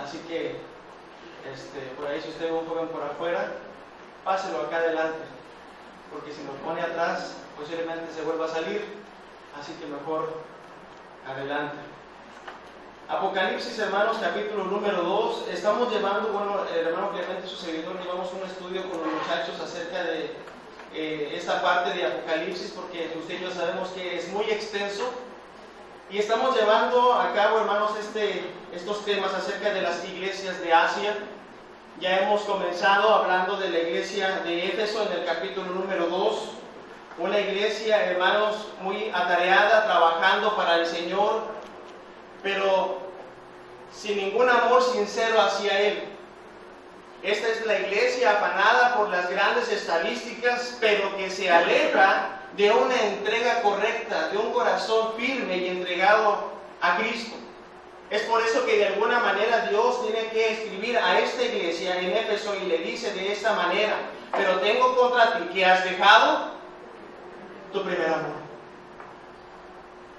Así que, por ahí si usted ve un joven por afuera, páselo acá adelante, porque si lo pone atrás, posiblemente se vuelva a salir, así que mejor adelante. Apocalipsis, hermanos, capítulo número 2. Estamos llevando, el hermano Clemente y su servidor llevamos un estudio con los muchachos acerca de esta parte de Apocalipsis, porque usted y yo sabemos que es muy extenso. Y estamos llevando a cabo, hermanos, estos temas acerca de las iglesias de Asia. Ya hemos comenzado hablando de la iglesia de Éfeso en el capítulo número 2. Una iglesia, hermanos, muy atareada, trabajando para el Señor, pero sin ningún amor sincero hacia Él. Esta es la iglesia afanada por las grandes estadísticas, pero que se aleja de una entrega correcta, de un corazón firme y entregado a Cristo. Es por eso que de alguna manera Dios tiene que escribir a esta iglesia en Éfeso y le dice de esta manera: pero tengo contra ti que has dejado tu primer amor.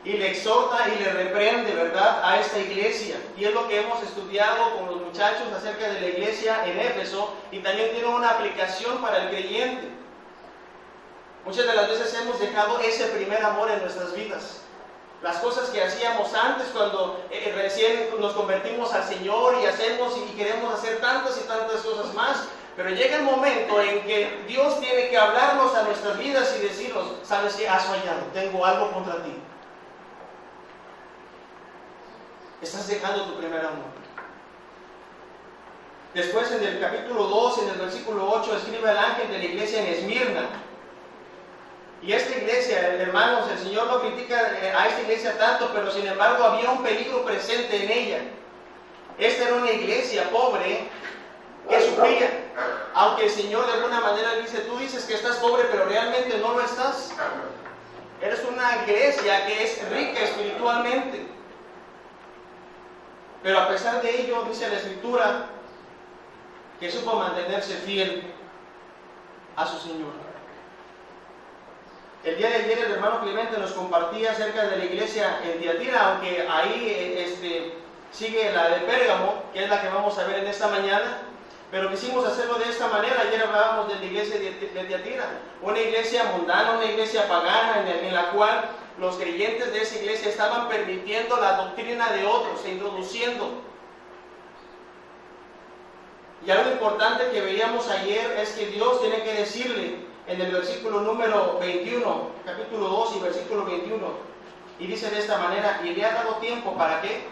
Y le exhorta y le reprende, ¿verdad?, a esta iglesia. Y es lo que hemos estudiado con los muchachos acerca de la iglesia en Éfeso, y también tiene una aplicación para el creyente. Muchas de las veces hemos dejado ese primer amor en nuestras vidas. Las cosas que hacíamos antes cuando recién nos convertimos al Señor, y hacemos y queremos hacer tantas y tantas cosas más. Pero llega el momento en que Dios tiene que hablarnos a nuestras vidas y decirnos: sabes que has fallado, tengo algo contra ti. Estás dejando tu primer amor. Después, en el capítulo 2, en el versículo 8, escribe al ángel de la iglesia en Esmirna. Y esta iglesia, hermanos, el Señor no critica a esta iglesia tanto, pero sin embargo había un peligro presente en ella. Esta era una iglesia pobre que sufría. Aunque el Señor de alguna manera dice: tú dices que estás pobre, pero realmente no lo estás. Eres una iglesia que es rica espiritualmente. Pero a pesar de ello, dice la Escritura, que supo mantenerse fiel a su Señor. El día de ayer el hermano Clemente nos compartía acerca de la iglesia en Tiatira, aunque ahí sigue la de Pérgamo, que es la que vamos a ver en esta mañana, pero quisimos hacerlo de esta manera. Ayer hablábamos de la iglesia de Tiatira, una iglesia mundana, una iglesia pagana, en la cual los creyentes de esa iglesia estaban permitiendo la doctrina de otros e introduciendo. Y algo importante que veíamos ayer es que Dios tiene que decirle en el versículo número 21, capítulo 2 y versículo 21, y dice de esta manera: y le ha dado tiempo ¿para qué?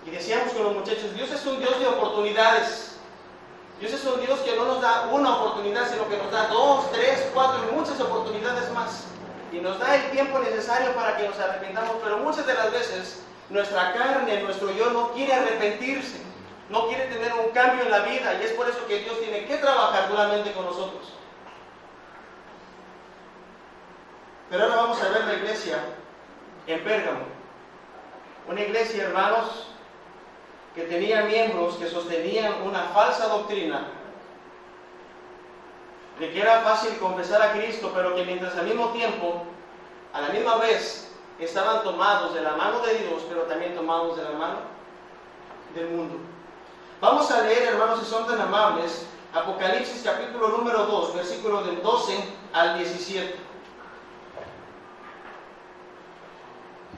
Y decíamos con los muchachos: Dios es un Dios de oportunidades. Dios es un Dios que no nos da una oportunidad, sino que nos da 2, 3, 4 y muchas oportunidades más. Y nos da el tiempo necesario para que nos arrepentamos, pero muchas de las veces nuestra carne, nuestro yo no quiere arrepentirse, no quiere tener un cambio en la vida, y es por eso que Dios tiene que trabajar duramente con nosotros. Pero ahora vamos a ver la iglesia en Pérgamo. Una iglesia, hermanos, que tenía miembros que sostenían una falsa doctrina de que era fácil confesar a Cristo, pero que mientras al mismo tiempo, a la misma vez, estaban tomados de la mano de Dios, pero también tomados de la mano del mundo. Vamos a leer, hermanos, si son tan amables, Apocalipsis capítulo número 2, versículo del 12 al 17.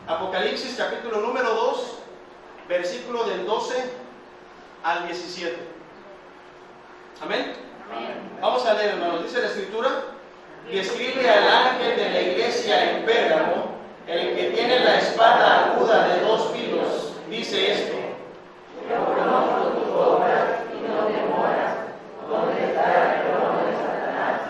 Apocalipsis capítulo número 2, versículo del 12 al 17. Amén. Vamos a leer, hermanos. Dice la Escritura: y escribe al ángel de la iglesia en Pérgamo, el que tiene la espada aguda de 2 filos, dice esto: yo conozco tus obras y no demoras, donde está el trono de Satanás,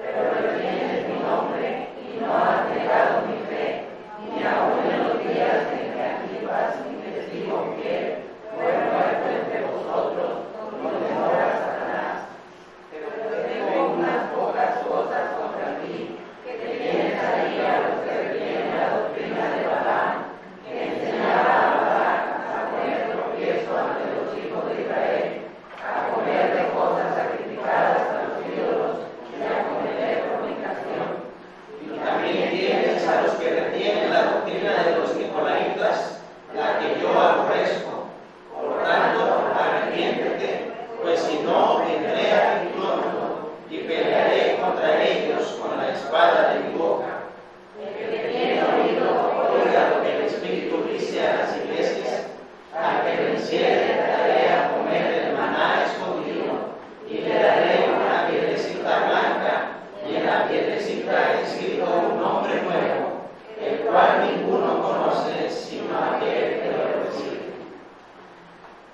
pero retienes mi nombre y no has negado mi fe, ni aun en los días en que aquí vas mi testigo fiel, muerto entre vosotros, no demoras Satanás. Pero tengo unas pocas cosas contra ti, que tienes ahí a los que retienen la doctrina de Balaam, que enseñaba a Balaam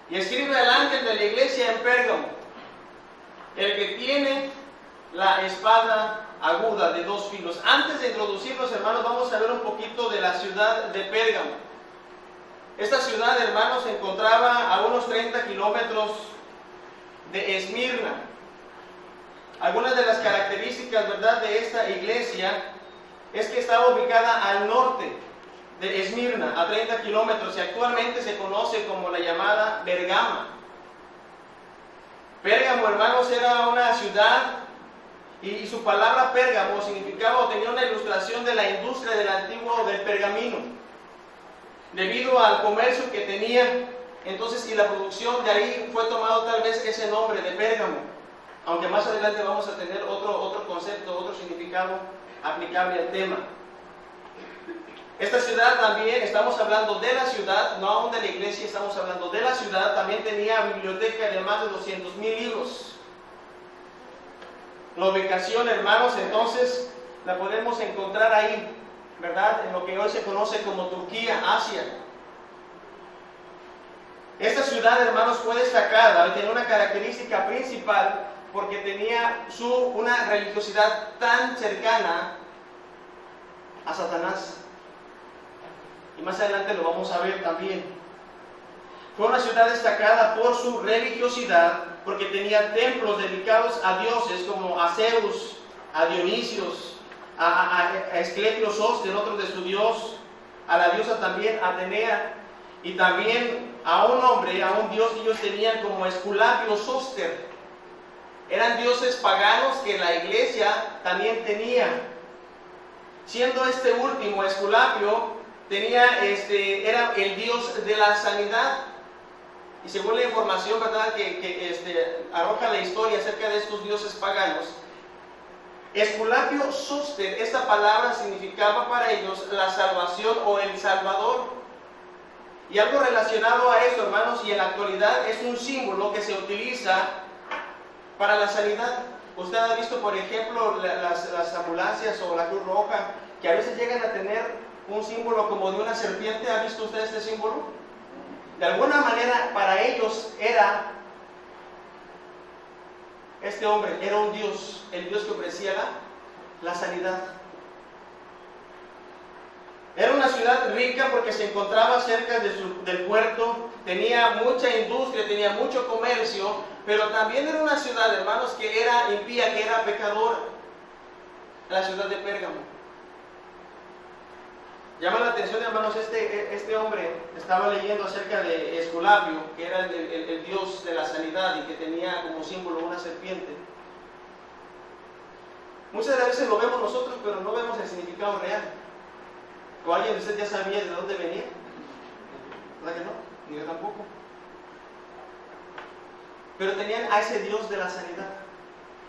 Y escribe al ángel de la iglesia en Pérgamo, el que tiene la espada aguda de dos filos. Antes de introducirnos, hermanos, vamos a ver un poquito de la ciudad de Pérgamo. Esta ciudad, hermanos, se encontraba a unos 30 kilómetros de Esmirna. Algunas de las características, ¿verdad?, de esta iglesia es que estaba ubicada al norte de Esmirna, a 30 kilómetros, y actualmente se conoce como la llamada Bergama. Pérgamo, hermanos, era una ciudad, y su palabra Pérgamo significaba o tenía una ilustración de la industria del antiguo del pergamino, debido al comercio que tenía. Entonces, y la producción, de ahí fue tomado tal vez ese nombre de Pérgamo, aunque más adelante vamos a tener otro concepto, otro significado aplicable al tema. Esta ciudad también, estamos hablando de la ciudad, no aún de la iglesia, estamos hablando de la ciudad, también tenía biblioteca de más de 200,000 libros. La ubicación, hermanos, entonces la podemos encontrar ahí, ¿verdad?, en lo que hoy se conoce como Turquía, Asia. Esta ciudad, hermanos, fue destacada y tenía una característica principal porque tenía una religiosidad tan cercana a Satanás. Y más adelante lo vamos a ver también. Fue una ciudad destacada por su religiosidad, porque tenía templos dedicados a dioses como a Zeus, a Dionisios, a Esclepio Soster, otro de su dios, a la diosa también Atenea, y también a un hombre, a un dios que ellos tenían como Esculapio Soster. Eran dioses paganos que la iglesia también tenía. Siendo este último, Esculapio, era el dios de la sanidad. Y según la información, ¿verdad?, que arroja la historia acerca de estos dioses paganos, Esculapio Soster, esta palabra significaba para ellos la salvación o el Salvador. Y algo relacionado a esto, hermanos, y en la actualidad es un símbolo que se utiliza para la sanidad. Usted ha visto, por ejemplo, las ambulancias o la Cruz Roja, que a veces llegan a tener un símbolo como de una serpiente. ¿Ha visto usted este símbolo? De alguna manera, para ellos este hombre era un dios, el dios que ofrecía la sanidad. Era una ciudad rica porque se encontraba cerca del puerto, tenía mucha industria, tenía mucho comercio, pero también era una ciudad, hermanos, que era impía, que era pecadora, la ciudad de Pérgamo. Llama la atención, hermanos, este hombre estaba leyendo acerca de Esculapio, que era el dios de la sanidad y que tenía como símbolo una serpiente. Muchas de las veces lo vemos nosotros, pero no vemos el significado real. ¿O alguien de ustedes ya sabía de dónde venía? ¿Verdad que no? Ni yo tampoco. Pero tenían a ese dios de la sanidad.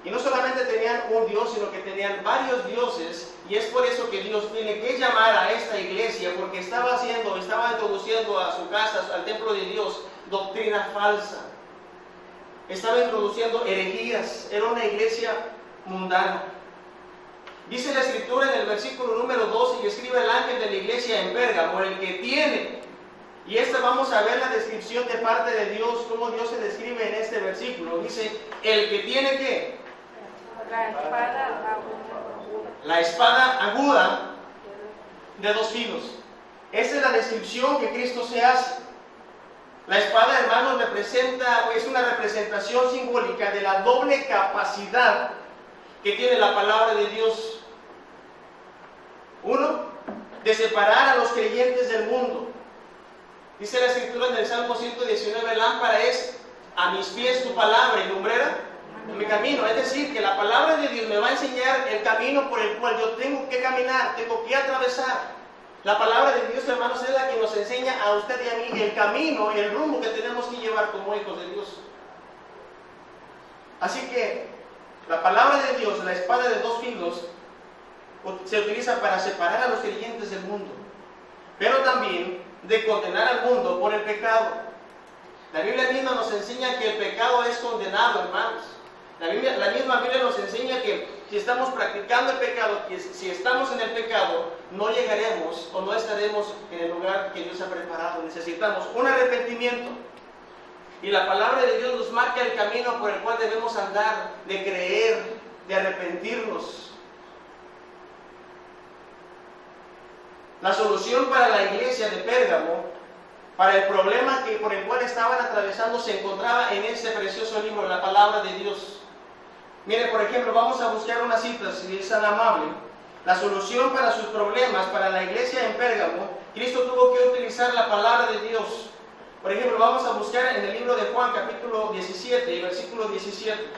Y no solamente tenían un dios, sino que tenían varios dioses, y es por eso que Dios tiene que llamar a esta iglesia, porque estaba introduciendo a su casa, al templo de Dios, doctrina falsa. Estaba introduciendo herejías, era una iglesia mundana. Dice la Escritura en el versículo número 12, y escribe el ángel de la iglesia en Pérgamo, el que tiene, y vamos a ver la descripción de parte de Dios, cómo Dios se describe en este versículo. Dice, el que tiene ¿qué? La espada aguda de dos filos. Esa es la descripción que Cristo se hace. La espada, hermanos, es una representación simbólica de la doble capacidad que tiene la palabra de Dios. Uno, de separar a los creyentes del mundo. Dice la Escritura en el Salmo 119, lámpara es a mis pies tu palabra y lumbrera en mi camino. Es decir, que la palabra de Dios me va a enseñar el camino por el cual yo tengo que caminar, tengo que atravesar. La palabra de Dios, hermanos, es la que nos enseña a usted y a mí el camino, el rumbo que tenemos que llevar como hijos de Dios. Así que la palabra de Dios, la espada de dos filos, se utiliza para separar a los creyentes del mundo, pero también de condenar al mundo por el pecado. La Biblia misma nos enseña que el pecado es condenado, hermanos. La misma Biblia nos enseña que si estamos practicando el pecado, que si estamos en el pecado, no llegaremos o no estaremos en el lugar que Dios ha preparado. Necesitamos un arrepentimiento. Y la palabra de Dios nos marca el camino por el cual debemos andar, de creer, de arrepentirnos. La solución para la iglesia de Pérgamo, para el problema por el cual estaban atravesando, se encontraba en este precioso libro, la palabra de Dios. Mire, por ejemplo, vamos a buscar una cita, si es tan amable. La solución para sus problemas, para la iglesia en Pérgamo, Cristo tuvo que utilizar la palabra de Dios. Por ejemplo, vamos a buscar en el libro de Juan, capítulo 17 y versículo 17.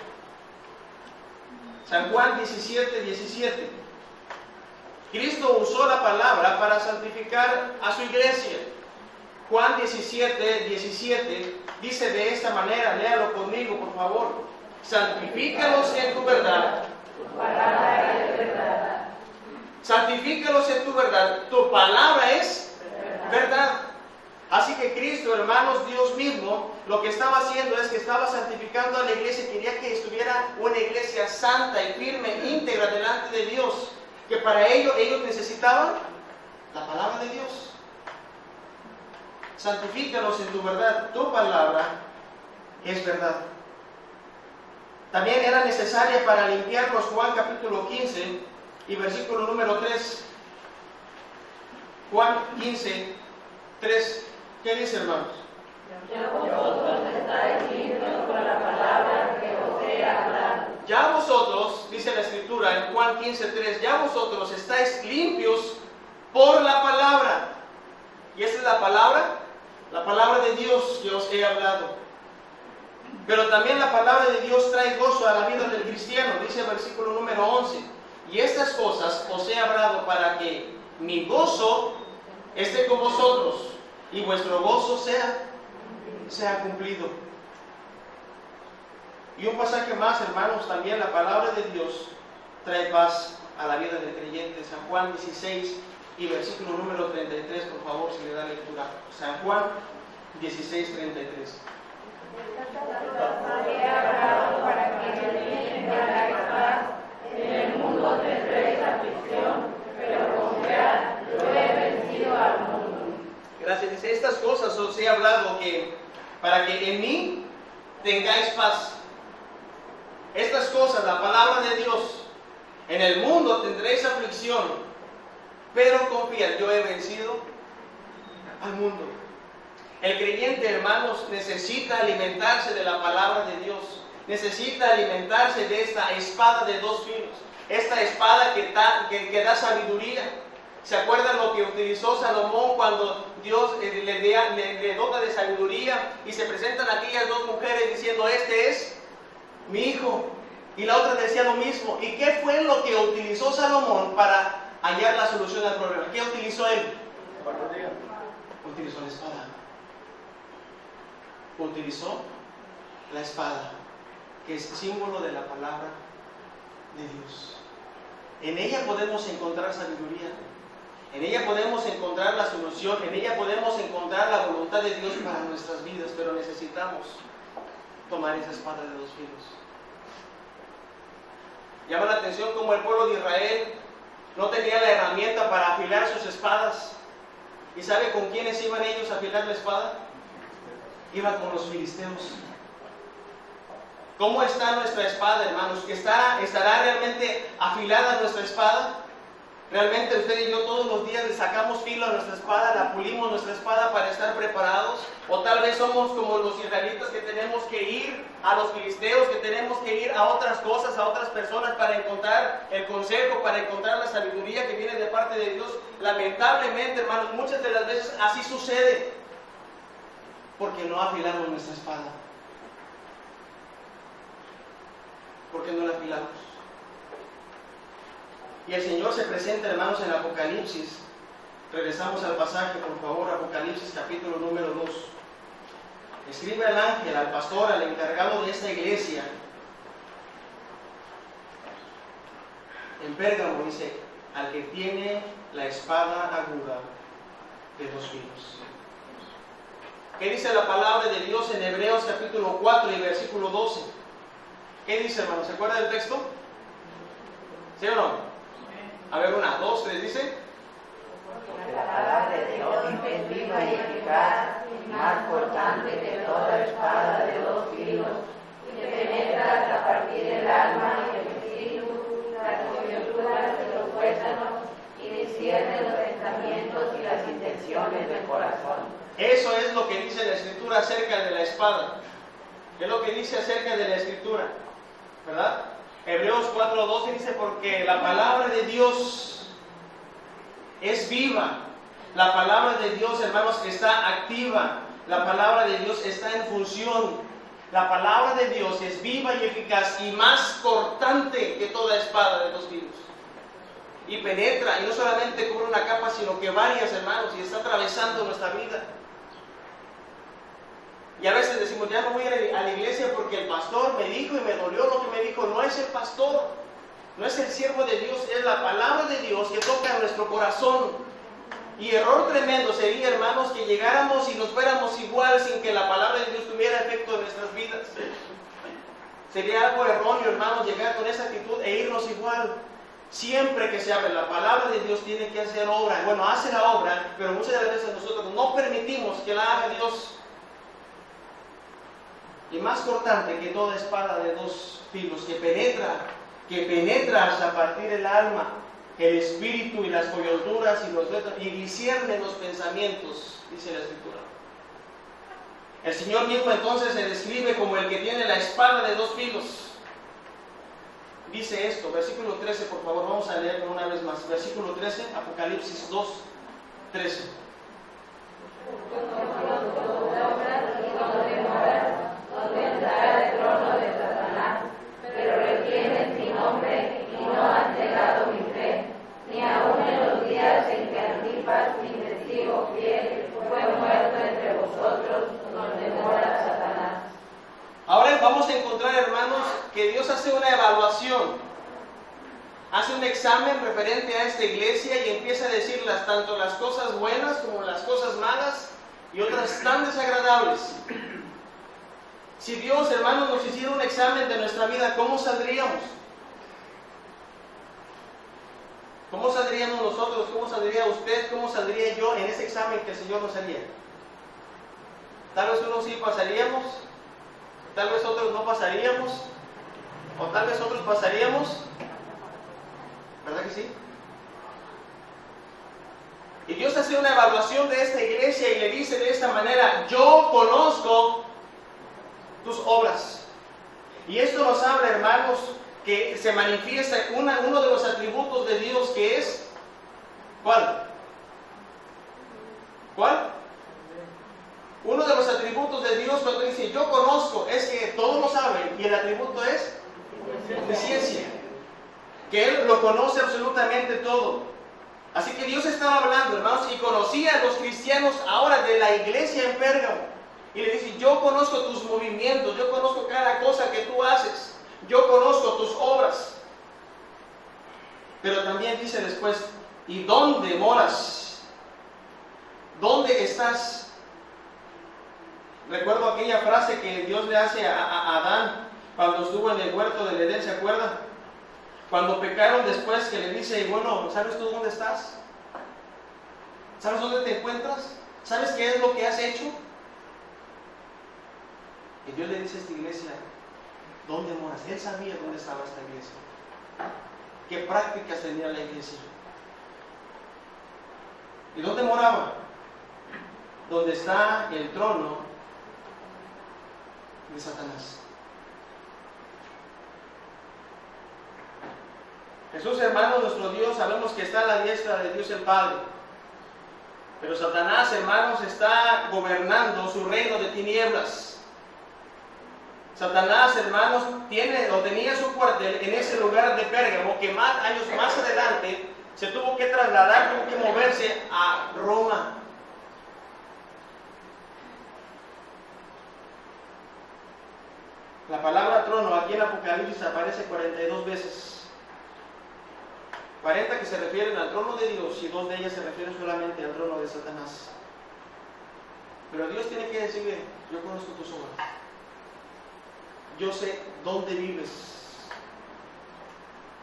San Juan 17, 17. Cristo usó la palabra para santificar a su iglesia. Juan 17, 17 dice de esta manera, léalo conmigo por favor: santifícalos en tu verdad. Tu palabra es verdad. Santifícalos en tu verdad. Tu palabra es verdad. Así que Cristo, hermanos, Dios mismo, lo que estaba haciendo es que estaba santificando a la iglesia. Quería que estuviera una iglesia santa y firme, íntegra delante de Dios. Que para ello ellos necesitaban la palabra de Dios. Santifícalos en tu verdad. Tu palabra es verdad. También era necesaria para limpiarlos. Juan capítulo 15 y versículo número 3. Juan 15, 3. ¿Qué dice, hermanos? Ya vosotros estáis limpios por la palabra que os he hablado. Ya vosotros, dice la Escritura en Juan 15:3, ya vosotros estáis limpios por la palabra. ¿Y esta es la palabra de Dios que os he hablado. Pero también la palabra de Dios trae gozo a la vida del cristiano, dice el versículo número 11. Y estas cosas os he hablado para que mi gozo esté con vosotros y vuestro gozo sea cumplido. Y un pasaje más, hermanos, también la palabra de Dios trae paz a la vida del creyente. San Juan 16 y versículo número 33, por favor, si le da lectura. San Juan 16, 33. He hablado para que en mí tengáis paz. En el mundo tendréis aflicción, pero confiad, yo he vencido al mundo. Gracias. Dice, estas cosas os he hablado que para que en mí tengáis paz. Estas cosas, la palabra de Dios, en el mundo tendréis aflicción, pero confiad, yo he vencido al mundo. El creyente, hermanos, necesita alimentarse de la palabra de Dios. Necesita alimentarse de esta espada de dos filos. Esta espada que da sabiduría. ¿Se acuerdan lo que utilizó Salomón cuando Dios le dota de sabiduría? Y se presentan aquellas dos mujeres diciendo, este es mi hijo. Y la otra decía lo mismo. ¿Y qué fue lo que utilizó Salomón para hallar la solución al problema? ¿Qué utilizó él? Utilizó la espada. Utilizó la espada, que es símbolo de la palabra de Dios. En ella podemos encontrar sabiduría. En ella podemos encontrar la solución. En ella podemos encontrar la voluntad de Dios para nuestras vidas. Pero necesitamos tomar esa espada de dos filos. Llama la atención como el pueblo de Israel no tenía la herramienta para afilar sus espadas. ¿Y sabe con quiénes iban ellos a afilar la espada? Iban con los filisteos. ¿Cómo está nuestra espada, hermanos? ¿Estará realmente afilada nuestra espada? ¿Realmente usted y yo todos los días le sacamos filo a nuestra espada, la pulimos nuestra espada para estar preparados? ¿O tal vez somos como los israelitas que tenemos que ir a los filisteos, que tenemos que ir a otras cosas, a otras personas para encontrar el consejo, para encontrar la sabiduría que viene de parte de Dios? Lamentablemente, hermanos, muchas de las veces así sucede, porque no afilamos nuestra espada. Porque no la afilamos. Y el Señor se presenta, hermanos, en Apocalipsis. Regresamos al pasaje, por favor, Apocalipsis capítulo número 2. Escribe al ángel, al pastor, al encargado de esta iglesia. En Pérgamo dice, al que tiene la espada aguda de dos filos. ¿Qué dice la palabra de Dios en Hebreos capítulo 4 y versículo 12? ¿Qué dice, hermano? ¿Se acuerda del texto? ¿Sí o no? A ver, 1, 2, 3, dice. La palabra de Dios es viva y eficaz, más cortante que toda espada de dos filos, y que penetra hasta partir el alma y el espíritu, las coyunturas de los huesos, y discierne los pensamientos y las intenciones del corazón. Eso es lo que dice la Escritura acerca de la espada. Es lo que dice acerca de la Escritura, ¿verdad? Hebreos 4:12 dice, porque la palabra de Dios es viva. La palabra de Dios, hermanos, está activa. La palabra de Dios está en función. La palabra de Dios es viva y eficaz y más cortante que toda espada de dos filos. Y penetra, y no solamente cubre una capa, sino que varias, hermanos, y está atravesando nuestra vida. Y a veces decimos, ya no voy a la iglesia porque el pastor me dijo y me dolió lo que me dijo. No es el pastor, no es el siervo de Dios, es la palabra de Dios que toca nuestro corazón. Y error tremendo sería, hermanos, que llegáramos y nos fuéramos igual sin que la palabra de Dios tuviera efecto en nuestras vidas. Sería algo erróneo, hermanos, llegar con esa actitud e irnos igual. Siempre que se hable la palabra de Dios tiene que hacer obra. Bueno, hace la obra, pero muchas de las veces nosotros no permitimos que la haga Dios. Y más cortante que toda espada de dos filos, que penetra hasta partir el alma, el espíritu y las coyunturas y los huesos, y discierne los pensamientos, dice la Escritura. El Señor mismo entonces se describe como el que tiene la espada de dos filos. Dice esto, versículo 13, por favor, vamos a leerlo una vez más. Versículo 13, Apocalipsis 2:13. Donde está el trono de Satanás, pero retienes mi nombre y no has negado mi fe, ni aun en los días en que Antipas, mi testigo fiel, fue muerto entre vosotros, donde mora Satanás. Ahora vamos a encontrar, hermanos, que Dios hace una evaluación, hace un examen referente a esta iglesia y empieza a decirlas tanto las cosas buenas como las cosas malas y otras tan desagradables. Si Dios, hermanos, nos hiciera un examen de nuestra vida, ¿cómo saldríamos? ¿Cómo saldríamos nosotros? ¿Cómo saldría usted? ¿Cómo saldría yo en ese examen que el Señor nos haría? Tal vez unos sí pasaríamos, tal vez otros no pasaríamos, o tal vez otros pasaríamos. ¿Verdad que sí? Y Dios hace una evaluación de esta iglesia y le dice de esta manera, yo conozco tus obras. Y esto nos habla, hermanos, que se manifiesta uno de los atributos de Dios que es, ¿cuál? ¿Cuál? Uno de los atributos de Dios cuando dice yo conozco, es que todos lo saben, y el atributo es omnisciencia, que Él lo conoce absolutamente todo. Así que Dios estaba hablando, hermanos, y conocía a los cristianos ahora de la iglesia en Pérgamo. Y le dice, yo conozco tus movimientos, yo conozco cada cosa que tú haces, yo conozco tus obras. Pero también dice después, ¿y dónde moras? ¿Dónde estás? Recuerdo aquella frase que Dios le hace a Adán cuando estuvo en el huerto del Edén, ¿se acuerda? Cuando pecaron después, que le dice, bueno, ¿sabes tú dónde estás? ¿Sabes dónde te encuentras? ¿Sabes qué es lo que has hecho? Y Dios le dice a esta iglesia, ¿dónde moras? Él sabía dónde estaba esta iglesia, qué prácticas tenía la iglesia. ¿Y dónde moraba? Donde está el trono de Satanás. Jesús, hermano, nuestro Dios, sabemos que está a la diestra de Dios el Padre. Pero Satanás, hermanos, está gobernando su reino de tinieblas. Satanás, hermanos, tenía su cuartel en ese lugar de Pérgamo, que años más adelante se tuvo que trasladar, tuvo que moverse a Roma. La palabra trono aquí en Apocalipsis aparece 42 veces. 40 que se refieren al trono de Dios y 2 de ellas se refieren solamente al trono de Satanás. Pero Dios tiene que decirle, yo conozco tus obras. Yo sé dónde vives.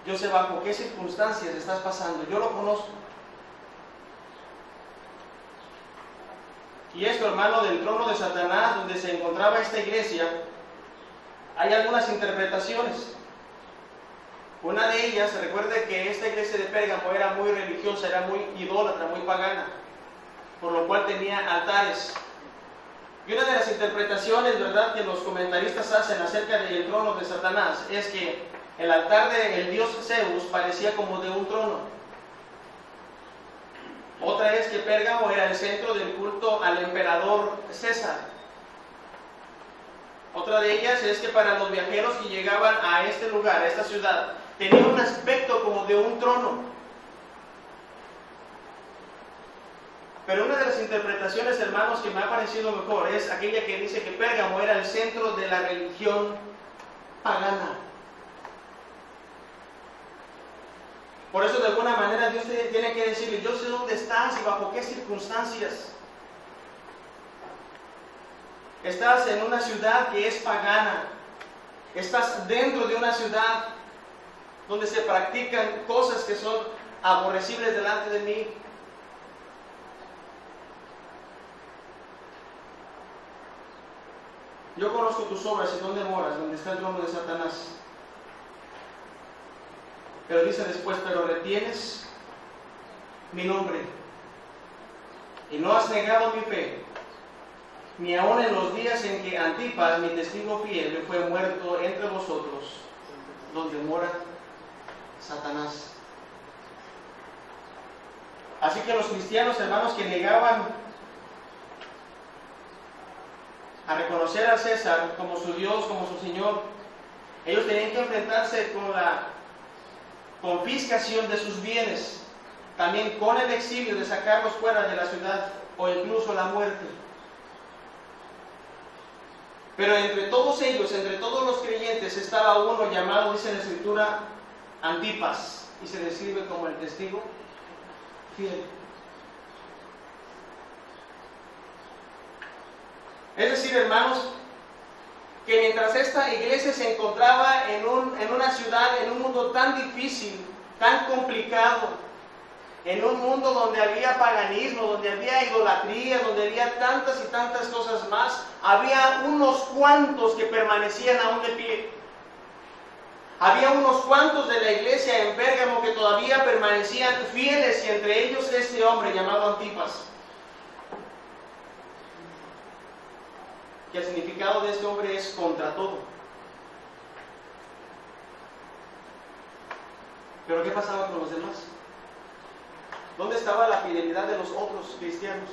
Yo sé bajo qué circunstancias estás pasando. Yo lo conozco. Y esto, hermano, del trono de Satanás, donde se encontraba esta iglesia, hay algunas interpretaciones. Una de ellas, recuerde que esta iglesia de Pérgamo era muy religiosa, era muy idólatra, muy pagana, por lo cual tenía altares. Y una de las interpretaciones, ¿verdad?, que los comentaristas hacen acerca del trono de Satanás es que el altar del dios Zeus parecía como de un trono. Otra es que Pérgamo era el centro del culto al emperador César. Otra de ellas es que para los viajeros que llegaban a este lugar, a esta ciudad, tenía un aspecto como de un trono. Pero una de las interpretaciones, hermanos, que me ha parecido mejor es aquella que dice que Pérgamo era el centro de la religión pagana. Por eso, de alguna manera, Dios tiene que decirle: yo sé dónde estás y bajo qué circunstancias. Estás en una ciudad que es pagana. Estás dentro de una ciudad donde se practican cosas que son aborrecibles delante de mí. Yo conozco tus obras y dónde moras, donde está el trono de Satanás. Pero dice después: pero retienes mi nombre y no has negado mi fe, ni aun en los días en que Antipas, mi testigo fiel, fue muerto entre vosotros, donde mora Satanás. Así que los cristianos, hermanos, que negaban a reconocer a César como su Dios, como su Señor, ellos tenían que enfrentarse con la confiscación de sus bienes, también con el exilio de sacarlos fuera de la ciudad o incluso la muerte. Pero entre todos ellos, entre todos los creyentes, estaba uno llamado, dice la Escritura, Antipas, y se describe como el testigo fiel. Es decir, hermanos, que mientras esta iglesia se encontraba en una ciudad, en un mundo tan difícil, tan complicado, en un mundo donde había paganismo, donde había idolatría, donde había tantas y tantas cosas más, había unos cuantos que permanecían aún de pie. Había unos cuantos de la iglesia en Pérgamo que todavía permanecían fieles, y entre ellos este hombre llamado Antipas. Que el significado de este hombre es contra todo. Pero ¿qué pasaba con los demás? ¿Dónde estaba la fidelidad de los otros cristianos?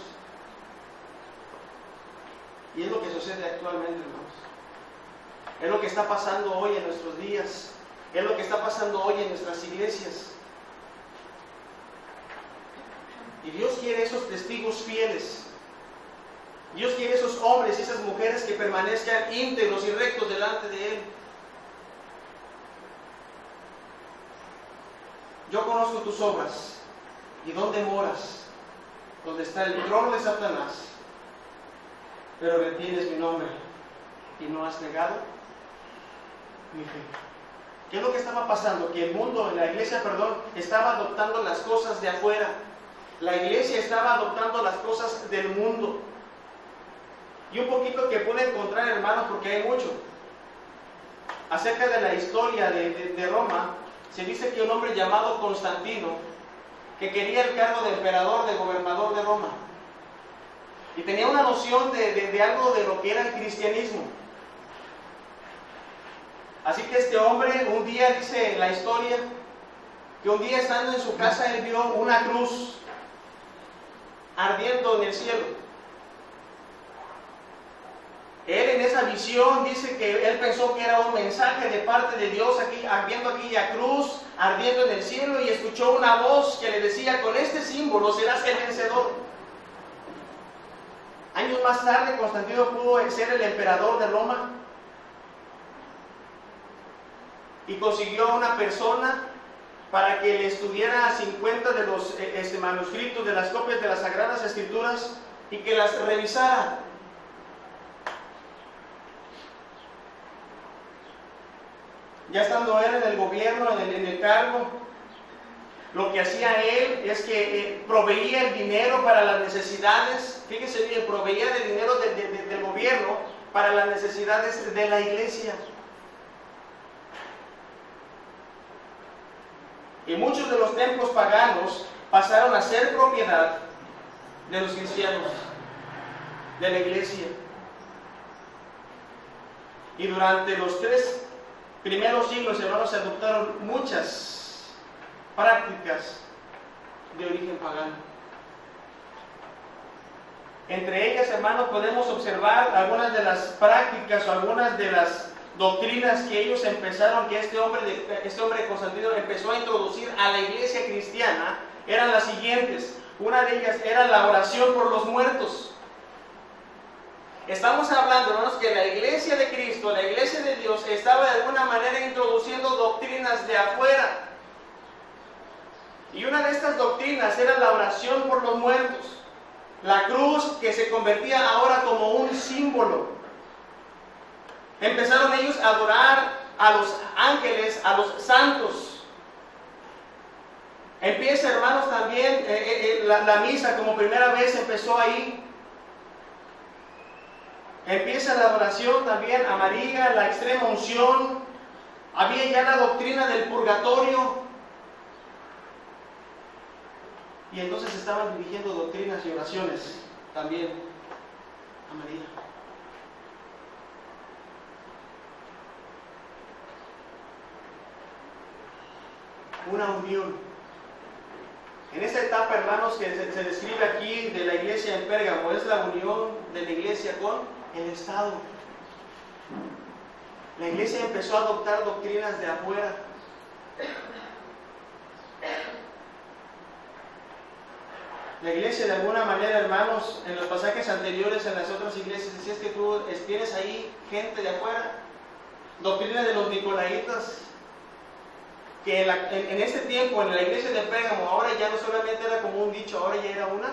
Y es lo que sucede actualmente, hermanos. Es lo que está pasando hoy en nuestros días. Es lo que está pasando hoy en nuestras iglesias. Y Dios quiere esos testigos fieles. Dios quiere esos hombres y esas mujeres que permanezcan íntegros y rectos delante de Él. Yo conozco tus obras y dónde moras, donde está el trono de Satanás, pero retienes mi nombre y no has negado mi fe. ¿Qué es lo que estaba pasando? Que el mundo, la iglesia, estaba adoptando las cosas de afuera. La iglesia estaba adoptando las cosas del mundo. Y un poquito que pude encontrar, hermanos, porque hay mucho. Acerca de la historia de Roma, se dice que un hombre llamado Constantino, que quería el cargo de emperador, de gobernador de Roma, y tenía una noción de algo de lo que era el cristianismo. Así que este hombre, un día, dice la historia, que un día estando en su casa, él vio una cruz ardiendo en el cielo. Él en esa visión dice que él pensó que era un mensaje de parte de Dios, viendo aquella cruz ardiendo en el cielo, y escuchó una voz que le decía: con este símbolo serás el vencedor. Años más tarde, Constantino pudo ser el emperador de Roma y consiguió a una persona para que le estudiara 50 de los manuscritos, de las copias de las Sagradas Escrituras, y que las revisara. Ya estando él en el gobierno, en el cargo, lo que hacía él es que proveía el dinero para las necesidades. Fíjese bien, proveía el dinero del gobierno para las necesidades de la iglesia. Y muchos de los templos paganos pasaron a ser propiedad de los cristianos, de la iglesia. Y durante los 3 primeros siglos, hermanos, se adoptaron muchas prácticas de origen pagano. Entre ellas, hermanos, podemos observar algunas de las prácticas o algunas de las doctrinas que ellos empezaron, que este hombre Constantino empezó a introducir a la iglesia cristiana, eran las siguientes. Una de ellas era la oración por los muertos. Estamos hablando, hermanos, que la iglesia de Cristo, la iglesia de Dios, estaba de alguna manera introduciendo doctrinas de afuera. Y una de estas doctrinas era la oración por los muertos. La cruz, que se convertía ahora como un símbolo. Empezaron ellos a adorar a los ángeles, a los santos. Empieza, hermanos, también la misa como primera vez empezó ahí. Empieza la adoración también a María, la extrema unción. Había ya la doctrina del purgatorio. Y entonces estaban dirigiendo doctrinas y oraciones también a María. Una unión. En esta etapa, hermanos, que se describe aquí de la iglesia en Pérgamo, es la unión de la iglesia con el Estado. La iglesia empezó a adoptar doctrinas de afuera. La iglesia, de alguna manera, hermanos, en los pasajes anteriores en las otras iglesias, decías que tú tienes ahí gente de afuera, doctrina de los nicolaitas, que en este tiempo, en la iglesia de Pérgamo, ahora ya no solamente era como un dicho, ahora ya era una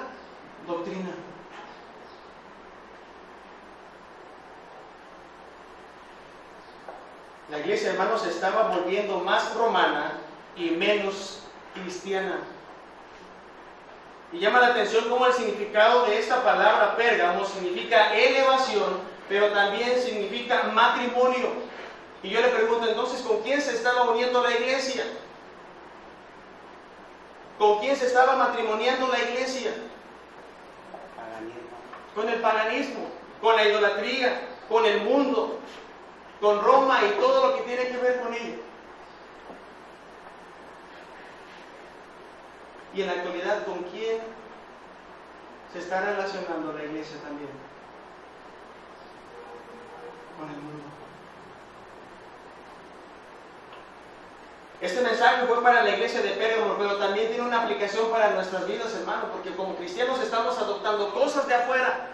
doctrina. La iglesia, hermanos, se estaba volviendo más romana y menos cristiana. Y llama la atención cómo el significado de esta palabra Pérgamo significa elevación, pero también significa matrimonio. Y yo le pregunto entonces, ¿con quién se estaba uniendo la iglesia? ¿Con quién se estaba matrimoniando la iglesia? Con el paganismo, con la idolatría, con el mundo, con Roma y todo lo que tiene que ver con ello. Y en la actualidad, ¿con quién se está relacionando la iglesia también? Con el mundo. Este mensaje fue para la iglesia de Pérgamo, pero también tiene una aplicación para nuestras vidas, hermanos, porque como cristianos estamos adoptando cosas de afuera,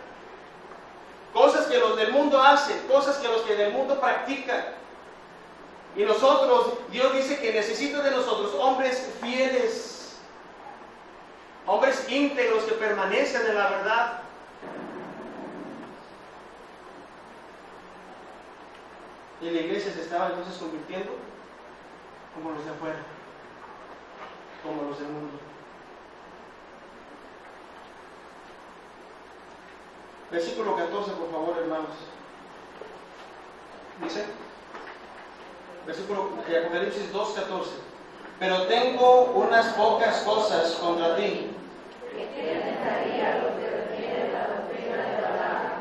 cosas que los del mundo hacen, cosas que los que del mundo practican. Y nosotros, Dios dice que necesita de nosotros hombres fieles, hombres íntegros que permanecen en la verdad. Y la iglesia se estaba entonces convirtiendo como los de afuera, como los del mundo. Versículo 14, por favor, hermanos. Dice, versículo Apocalipsis 2:14. Pero tengo unas pocas cosas contra ti. Que tienen ahí a los que retienen la doctrina de Balaam,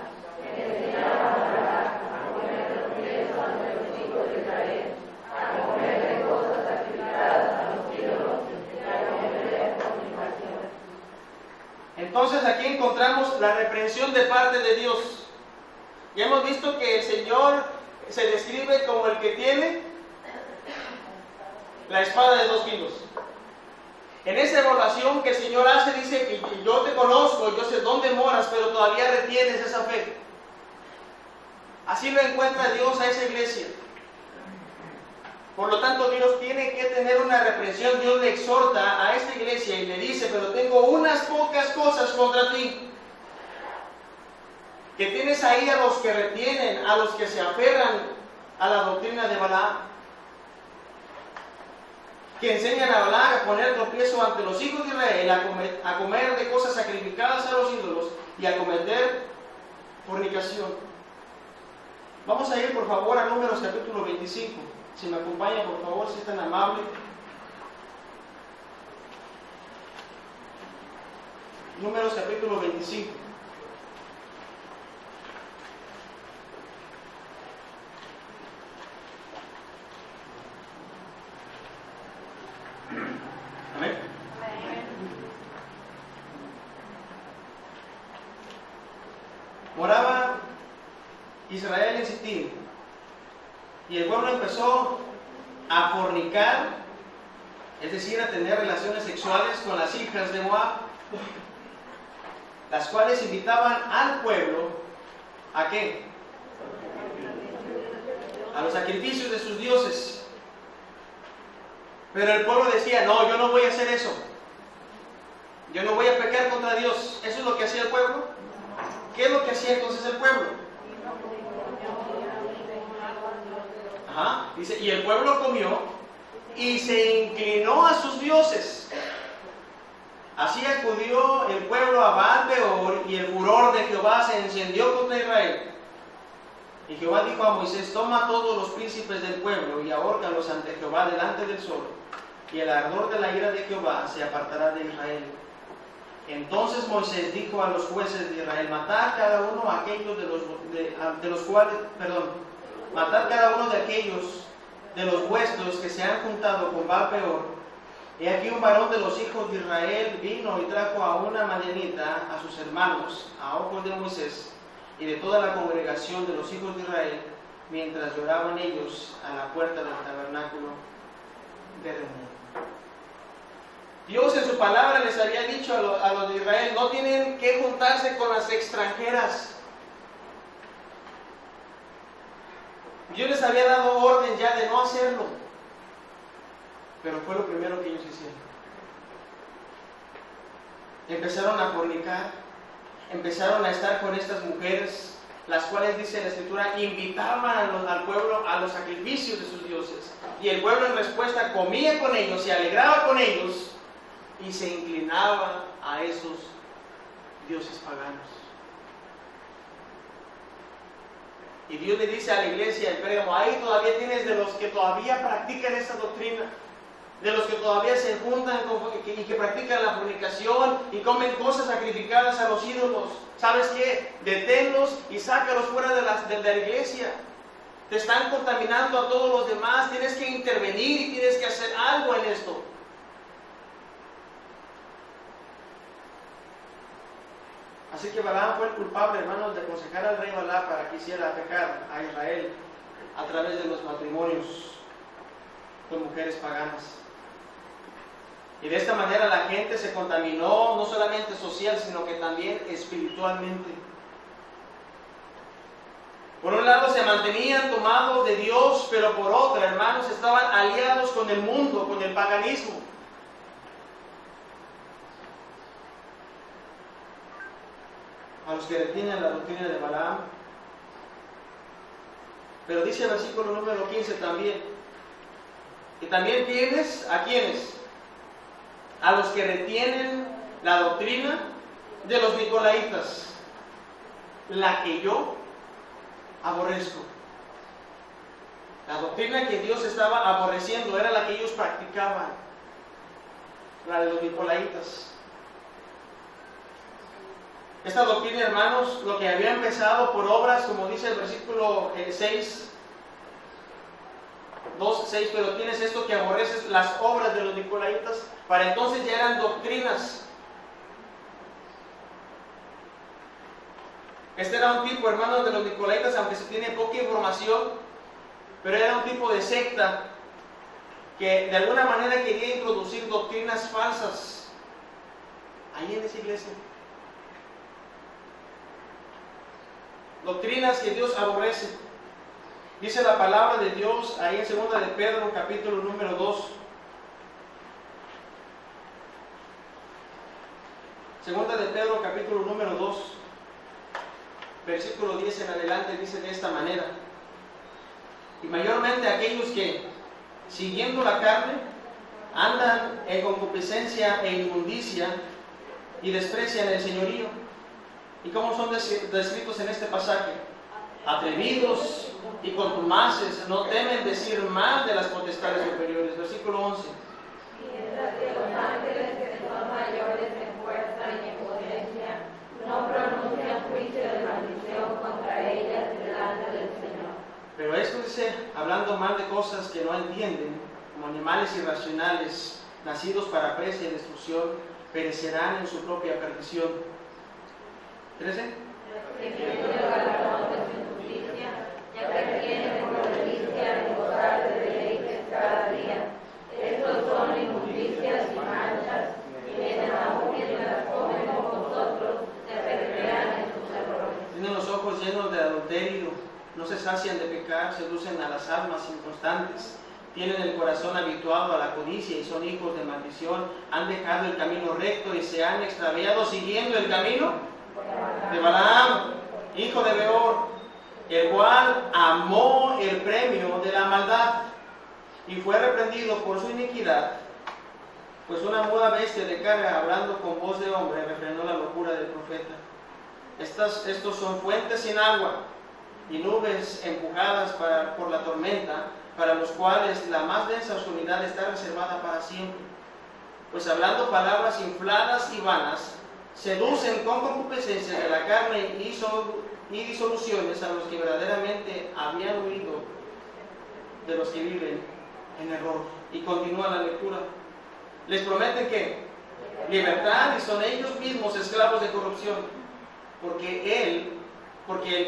que enseñaban a Balaam a poner los pies ante los hijos de Israel, a comerle cosas sacrificadas a los ídolos y a comerle fornicación. Entonces aquí encontramos la reprensión de parte de Dios. Ya hemos visto que el Señor se describe como el que tiene la espada de 2 filos. En esa evaluación que el Señor hace, dice que yo te conozco, yo sé dónde moras, pero todavía retienes esa fe. Así lo encuentra Dios a esa iglesia. Por lo tanto, Dios tiene que tener una reprensión. Dios le exhorta a esta iglesia y le dice, pero tengo unas pocas cosas contra ti. Que tienes ahí a los que retienen, a los que se aferran a la doctrina de Balaam. que enseñan a Balac a poner tropiezo ante los hijos de Israel, a comer de cosas sacrificadas a los ídolos y a cometer fornicación. Vamos a ir por favor a Números capítulo 25. Si me acompaña por favor, si es tan amable. Números capítulo 25. Amén. Moraba Israel en Sittim, y el pueblo empezó a fornicar, es decir, a tener relaciones sexuales con las hijas de Moab, las cuales invitaban al pueblo ¿a qué? A los sacrificios de sus dioses. Pero el pueblo decía, no, yo no voy a hacer eso. Yo no voy a pecar contra Dios. ¿Eso es lo que hacía el pueblo? ¿Qué es lo que hacía entonces el pueblo? Dice, y el pueblo comió y se inclinó a sus dioses. Así acudió el pueblo a Baal-peor, y el furor de Jehová se encendió contra Israel. Y Jehová dijo a Moisés, toma a todos los príncipes del pueblo y ahórcalos ante Jehová delante del sol, y el ardor de la ira de Jehová se apartará de Israel. Entonces Moisés dijo a los jueces de Israel, matad cada uno de aquellos de los vuestros que se han juntado con Baal-peor. He aquí un varón de los hijos de Israel vino y trajo a una madianita a sus hermanos, a ojos de Moisés y de toda la congregación de los hijos de Israel, mientras lloraban ellos a la puerta del tabernáculo de reunión. Dios en su palabra les había dicho a los de Israel, no tienen que juntarse con las extranjeras. Dios les había dado orden ya de no hacerlo, pero fue lo primero que ellos hicieron. Empezaron a fornicar, empezaron a estar con estas mujeres, las cuales, dice la Escritura, invitaban al pueblo a los sacrificios de sus dioses. Y el pueblo en respuesta comía con ellos, se alegraba con ellos y se inclinaba a esos dioses paganos. Y Dios le dice a la iglesia en Pérgamo, ahí todavía tienes de los que todavía practican esta doctrina, de los que todavía se juntan y que practican la fornicación y comen cosas sacrificadas a los ídolos. ¿Sabes qué? Deténlos y sácalos fuera de la iglesia. Te están contaminando a todos los demás. Tienes que intervenir y tienes que hacer algo en esto. Así que Balaam fue el culpable, hermanos, de aconsejar al rey Balac para que hiciera pecar a Israel a través de los matrimonios con mujeres paganas. Y de esta manera la gente se contaminó, no solamente social, sino que también espiritualmente. Por un lado se mantenían tomados de Dios, pero por otro, hermanos, estaban aliados con el mundo, con el paganismo. A los que retienen la doctrina de Balaam. Pero dice el versículo número 15 también, que también tienes, ¿a quiénes? A los que retienen la doctrina de los nicolaitas, la que yo aborrezco. La doctrina que Dios estaba aborreciendo era la que ellos practicaban, la de los nicolaitas. Esta doctrina, hermanos, lo que había empezado por obras, como dice el versículo 6, 2:6, pero tienes esto que aborreces, las obras de los nicolaitas. Para entonces ya eran doctrinas. Este era un tipo, hermanos, de los nicolaitas, aunque se tiene poca información, pero era un tipo de secta que de alguna manera quería introducir doctrinas falsas ahí en esa iglesia. Doctrinas que Dios aborrece. Dice la palabra de Dios ahí en 2 de Pedro, capítulo número 2. 2 de Pedro, capítulo número 2, versículo 10 en adelante, dice de esta manera: y mayormente aquellos que, siguiendo la carne, andan en concupiscencia e inmundicia y desprecian el señorío. ¿Y cómo son descritos en este pasaje? Atrevidos y contumaces, no temen decir mal de las potestades superiores. Versículo 11. Mientras que los ángeles, que son mayores en fuerza y en potencia, no pronuncian juicio de maldición contra ellas delante del Señor. Pero esto dice, hablando mal de cosas que no entienden, como animales irracionales, nacidos para presa y destrucción, perecerán en su propia perdición. 13. Recibiendo el galardón de su justicia, ya que tienen por delicia de gozar de deleites cada día. Estos son injusticias y manchas, quienes aún mientras comen con vosotros se recrean en sus errores. Tienen los ojos llenos de adulterio, no se sacian de pecar, seducen a las almas inconstantes, tienen el corazón habituado a la codicia y son hijos de maldición, han dejado el camino recto y se han extraviado siguiendo el camino de Balaam, hijo de Beor, el cual amó el premio de la maldad y fue reprendido por su iniquidad, pues una muda bestia de carga, hablando con voz de hombre, refrenó la locura del profeta. Estos son fuentes sin agua y nubes empujadas por la tormenta, para los cuales la más densa oscuridad está reservada para siempre. Pues hablando palabras infladas y vanas, seducen con concupiscencia de la carne y disoluciones a los que verdaderamente habían huido de los que viven en error. Y continúa la lectura. Les prometen que libertad y son ellos mismos esclavos de corrupción, porque el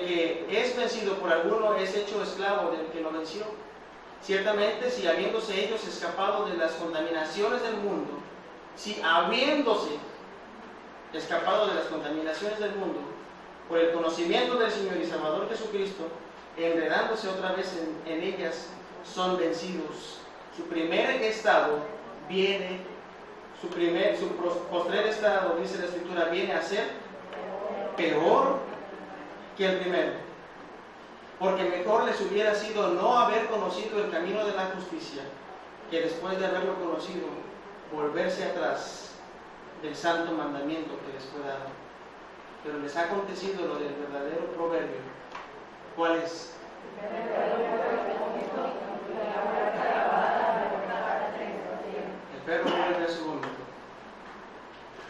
que es vencido por alguno es hecho esclavo del que lo venció. Ciertamente, si habiéndose ellos escapado de las contaminaciones del mundo, por el conocimiento del Señor y Salvador Jesucristo, enredándose otra vez en ellas, son vencidos. Su primer estado viene, su postrer estado, dice la Escritura, viene a ser peor que el primero. Porque mejor les hubiera sido no haber conocido el camino de la justicia, que después de haberlo conocido, volverse atrás del santo mandamiento que les fue dado. Pero les ha acontecido lo del verdadero proverbio. ¿Cuál es? El perro vuelve a su vómito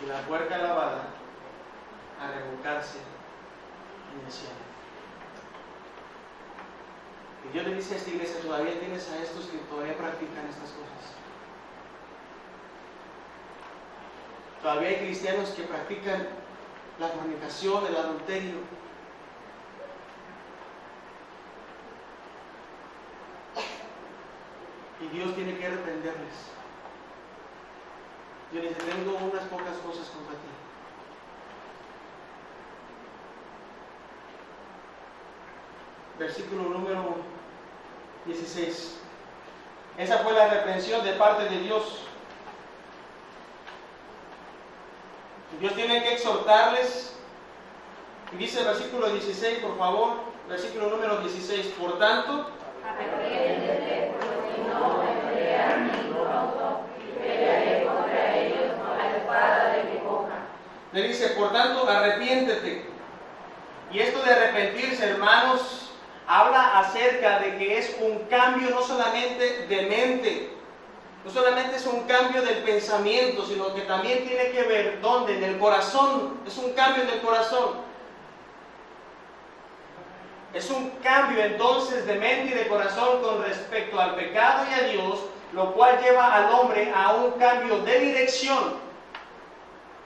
y la puerca lavada a revolcarse en el cielo. Y Dios le dice a esta iglesia, todavía tienes a estos que todavía practican estas cosas. Todavía hay cristianos que practican la fornicación, el adulterio. Y Dios tiene que reprenderles. Yo les tengo unas pocas cosas contra ti. Versículo número 16. Esa fue la reprensión de parte de Dios. Dios tiene que exhortarles. Y dice el versículo 16, por favor, versículo número 16. Por tanto, arrepiéntete, porque si no me peleas ni pronto, y pelearé contra ellos con la espada de mi boca. le dice, por tanto, arrepiéntete. Y esto de arrepentirse, hermanos, habla acerca de que es un cambio no solamente de mente, no solamente es un cambio del pensamiento, sino que también tiene que ver, ¿dónde? En el corazón. Es un cambio en el corazón. Es un cambio entonces de mente y de corazón con respecto al pecado y a Dios, lo cual lleva al hombre a un cambio de dirección,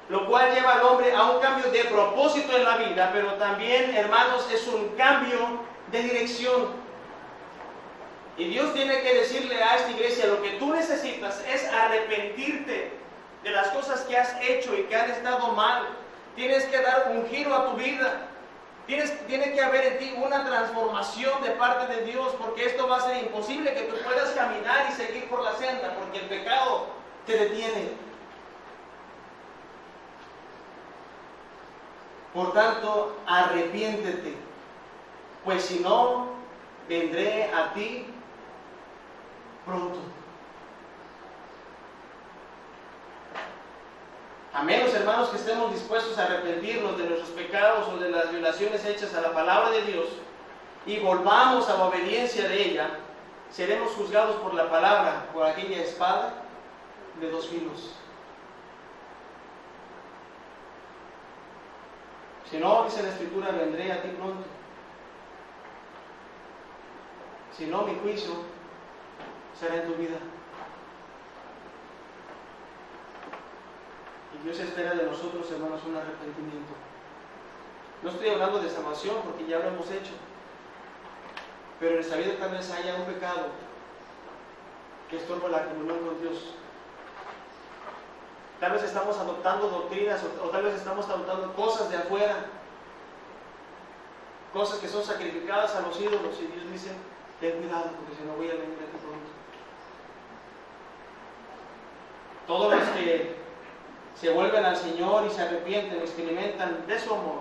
lo cual lleva al hombre a un cambio de propósito en la vida, pero también, hermanos, es un cambio de dirección. Y Dios tiene que decirle a esta iglesia, lo que tú necesitas es arrepentirte de las cosas que has hecho y que han estado mal. Tienes que dar un giro a tu vida. Tiene que haber en ti una transformación de parte de Dios, porque esto va a ser imposible que tú puedas caminar y seguir por la senda, porque el pecado te detiene. Por tanto, arrepiéntete, pues si no, vendré a ti pronto. A menos, hermanos, que estemos dispuestos a arrepentirnos de nuestros pecados o de las violaciones hechas a la palabra de Dios y volvamos a la obediencia de ella, seremos juzgados por la palabra, por aquella espada de dos filos. Si no, dice la Escritura, vendré a ti pronto. Si no, mi juicio será en tu vida. Y Dios espera de nosotros, hermanos, un arrepentimiento. No estoy hablando de salvación, porque ya lo hemos hecho. Pero en nuestra vida tal vez haya un pecado que estorba la comunión con Dios. Tal vez estamos adoptando doctrinas o tal vez estamos adoptando cosas de afuera, cosas que son sacrificadas a los ídolos, y Dios dice: ten cuidado, porque si no voy a venir aquí pronto. Todos los que se vuelven al Señor y se arrepienten, experimentan de su amor,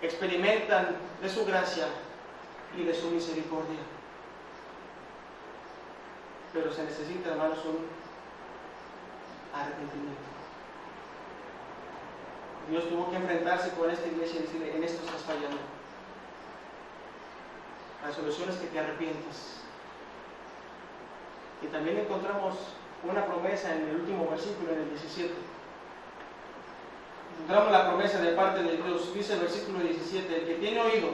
experimentan de su gracia y de su misericordia. Pero se necesita, hermanos, un arrepentimiento. Dios tuvo que enfrentarse con esta iglesia y decirle: en esto estás fallando. La solución es que te arrepientas. Y también encontramos una promesa en el último versículo, en el 17. Encontramos la promesa de parte de Dios. Dice el versículo 17: el que tiene oído,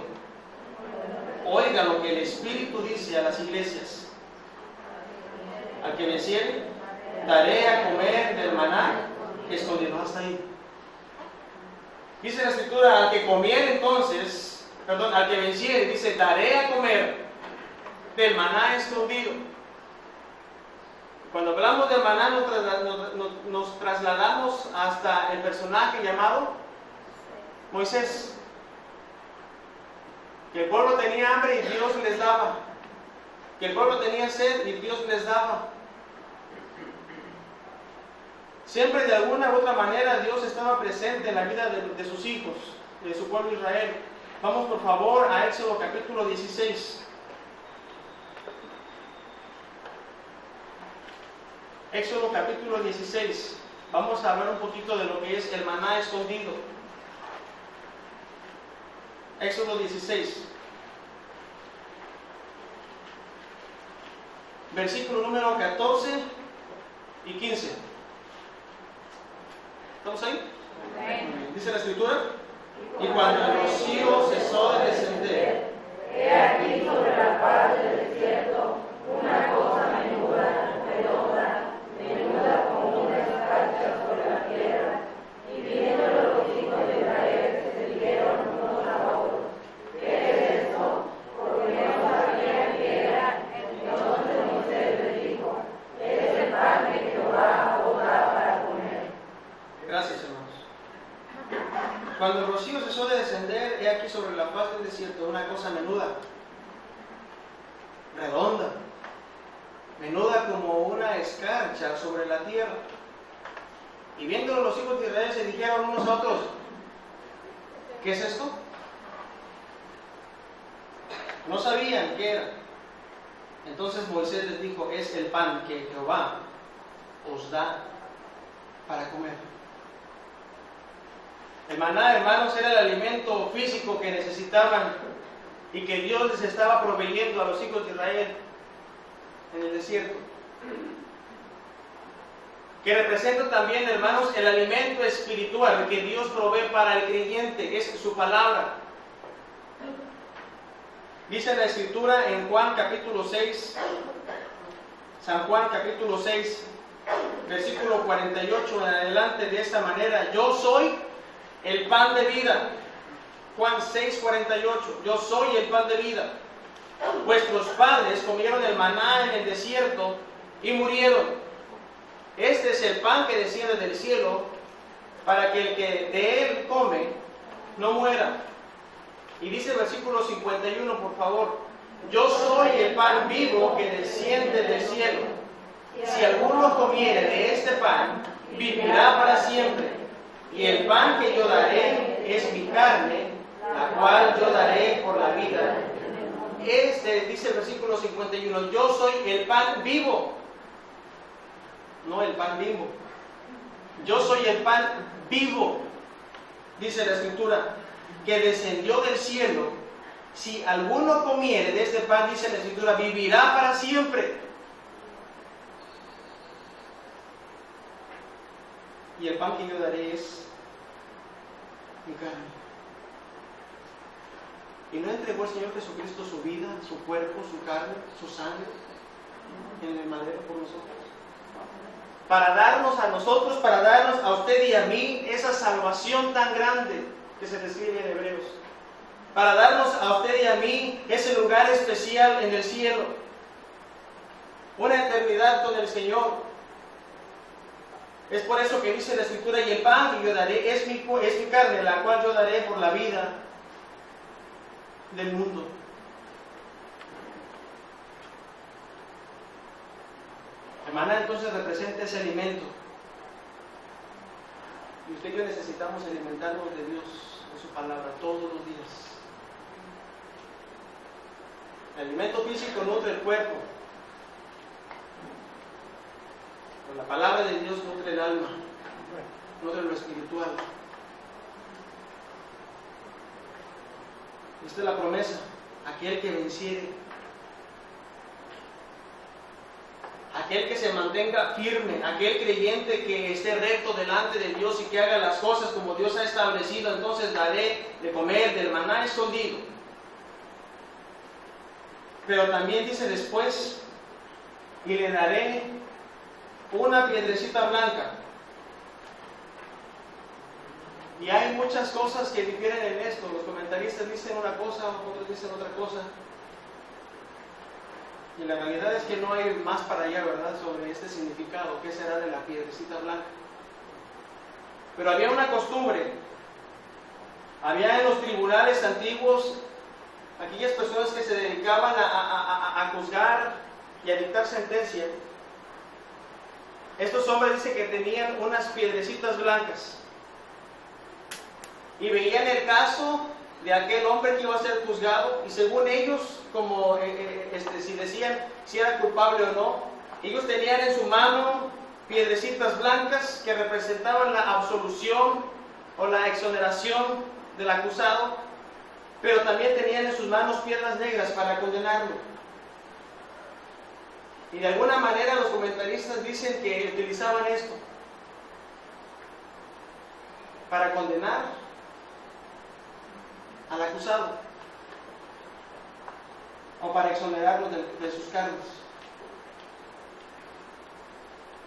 oiga lo que el Espíritu dice a las iglesias. Al que venciere, daré a comer del maná que escondió. Hasta ahí. Dice la Escritura: al que comiere entonces, al que venciere, dice: daré a comer del maná escondido. Cuando hablamos del maná nos trasladamos hasta el personaje llamado Moisés. Que el pueblo tenía hambre y Dios les daba. Que el pueblo tenía sed y Dios les daba. Siempre de alguna u otra manera Dios estaba presente en la vida de sus hijos, de su pueblo Israel. Vamos por favor a Éxodo capítulo 16. Éxodo capítulo 16. Vamos a hablar un poquito de lo que es el maná escondido. Éxodo 16. Versículo número 14 y 15. ¿Estamos ahí? Dice la Escritura: y cuando el rocío cesó de descender, he aquí sobre la faz del desierto una cosa menuda, redonda, menuda como una escarcha sobre la tierra. Y viéndolo los hijos de Israel se dijeron unos a otros: ¿qué es esto? Porque no sabían qué era. Entonces Moisés les dijo: es el pan que Jehová os da para comer. Gracias, hermanos. Cuando el rocío cesó de descender, he aquí sobre la faz del desierto una cosa menuda, redonda, menuda como una escarcha sobre la tierra. Y viéndolo los hijos de Israel se dijeron unos a otros: ¿qué es esto? No sabían qué era. Entonces Moisés les dijo: es el pan que Jehová os da para comer. El maná, hermanos, era el alimento físico que necesitaban y que Dios les estaba proveyendo a los hijos de Israel en el desierto. Que representa también, hermanos, el alimento espiritual que Dios provee para el creyente, que es su palabra. Dice la Escritura en Juan capítulo 6, San Juan capítulo 6, versículo 48 en adelante, de esta manera: yo soy el pan de vida. Juan 6, 48, yo soy el pan de vida. Vuestros padres comieron el maná en el desierto y murieron. Este es el pan que desciende del cielo, para que el que de él come no muera. Y dice el versículo 51, por favor: yo soy el pan vivo que desciende del cielo. Si alguno comiere de este pan, vivirá para siempre. Y el pan que yo daré es mi carne, la cual yo daré por la vida. Dice el versículo 51, yo soy el pan vivo, no el pan Bimbo. Yo soy el pan vivo, dice la Escritura, que descendió del cielo. Si alguno comiere de este pan, dice la Escritura, vivirá para siempre. Y el pan que yo daré es mi carne. ¿Y no entregó el Señor Jesucristo su vida, su cuerpo, su carne, su sangre en el madero por nosotros? Para darnos a nosotros, para darnos a usted y a mí esa salvación tan grande que se describe en Hebreos. Para darnos a usted y a mí ese lugar especial en el cielo. Una eternidad con el Señor. Es por eso que dice la Escritura, y el pan que yo daré es mi carne, la cual yo daré por la vida del mundo. El maná entonces representa ese alimento. Y usted y yo necesitamos alimentarnos de Dios, de su palabra, todos los días. El alimento físico nutre el cuerpo. Pero la palabra de Dios nutre el alma, nutre lo espiritual. Esta es la promesa, aquel que venciere, aquel que se mantenga firme, aquel creyente que esté recto delante de Dios y que haga las cosas como Dios ha establecido, entonces daré de comer del maná escondido. Pero también dice después, y le daré una piedrecita blanca. Y hay muchas cosas que difieren en esto. Los comentaristas dicen una cosa, otros dicen otra cosa. Y la realidad es que no hay más para allá, ¿verdad?, sobre este significado. ¿Qué será de la piedrecita blanca? Pero había una costumbre. Había en los tribunales antiguos aquellas personas que se dedicaban a juzgar y a dictar sentencia. Estos hombres dicen que tenían unas piedrecitas blancas y veían el caso de aquel hombre que iba a ser juzgado, y según ellos, como si decían si era culpable o no, ellos tenían en su mano piedrecitas blancas que representaban la absolución o la exoneración del acusado, pero también tenían en sus manos piedras negras para condenarlo. Y de alguna manera los comentaristas dicen que utilizaban esto para condenar al acusado o para exonerarlo de sus cargos.